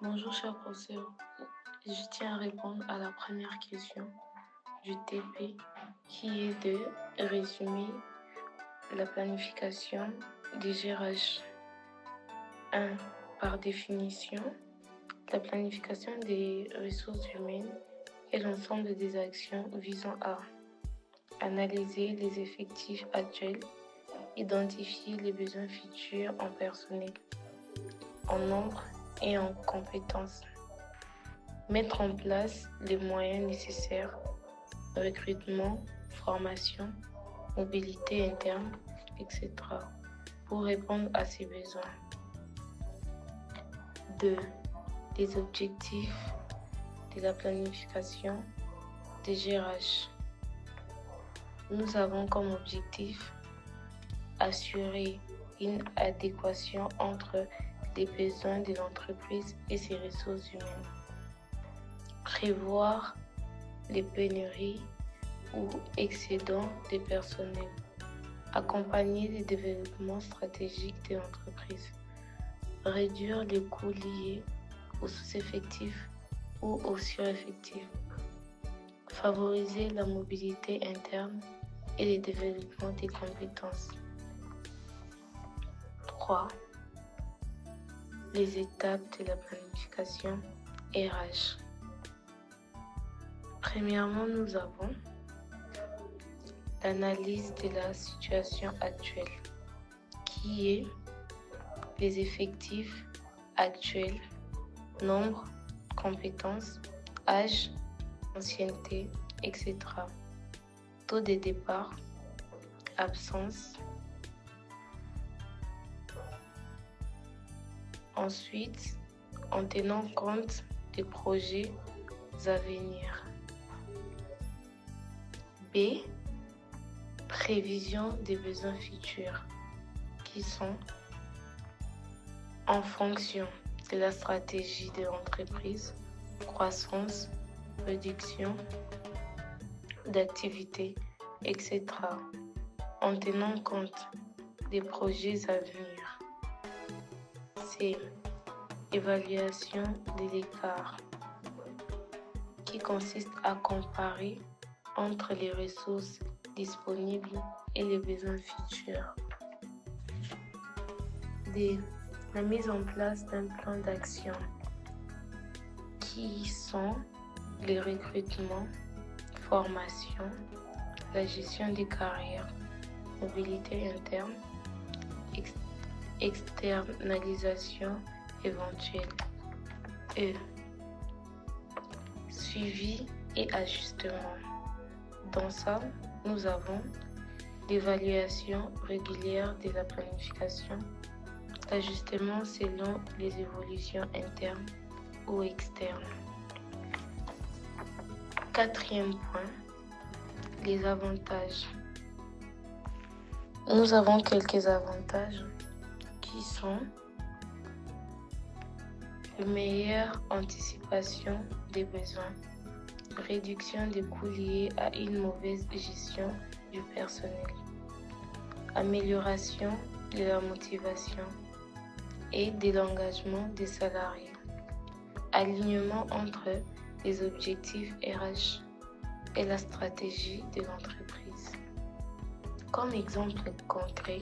Bonjour chers professeurs, je tiens à répondre à la première question du TP qui est de résumer la planification des GRH. 1. Par définition, la planification des ressources humaines est l'ensemble des actions visant à analyser les effectifs actuels, identifier les besoins futurs en personnel, en nombre et en compétences, mettre en place les moyens nécessaires, recrutement, formation, mobilité interne, etc., pour répondre à ces besoins. 2. Les objectifs de la planification des GRH. Nous avons comme objectif assurer une adéquation entre les besoins de l'entreprise et ses ressources humaines, prévoir les pénuries ou excédents de personnel, accompagner les développements stratégiques de l'entreprise, réduire les coûts liés aux sous-effectifs ou aux sureffectifs, favoriser la mobilité interne et le développement des compétences. 3. Les étapes de la planification RH. Premièrement, nous avons l'analyse de la situation actuelle, qui est les effectifs actuels, nombre, compétences, âge, ancienneté, etc. Taux de départ, absence. Ensuite, en tenant compte des projets à venir. B. Prévision des besoins futurs, qui sont en fonction de la stratégie de l'entreprise, croissance, réduction d'activité, etc., en tenant compte des projets à venir. C. Évaluation de l'écart, qui consiste à comparer entre les ressources disponibles et les besoins futurs. D. La mise en place d'un plan d'action, qui sont les recrutements, formation, la gestion des carrières, mobilité interne, externalisation éventuelle. E. Suivi et ajustement. Dans ça, nous avons l'évaluation régulière de la planification, l'ajustement selon les évolutions internes ou externes. Quatrième point, les avantages. Nous avons quelques avantages qui sont une meilleure anticipation des besoins, réduction des coûts liés à une mauvaise gestion du personnel, amélioration de la motivation et de l'engagement des salariés, alignement entre les objectifs RH et la stratégie de l'entreprise. Comme exemple concret,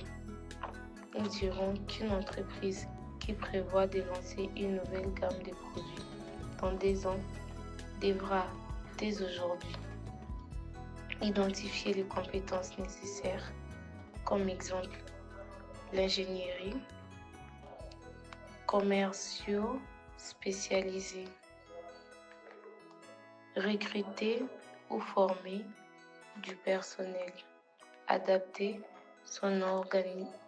nous dirons qu'une entreprise qui prévoit de lancer une nouvelle gamme de produits dans 2 ans devra, dès aujourd'hui, identifier les compétences nécessaires, comme exemple l'ingénierie, commerciaux spécialisés, recruter ou former du personnel, adapter son organigramme.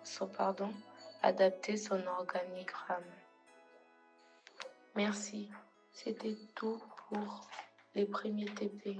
Merci, c'était tout pour les premiers TP.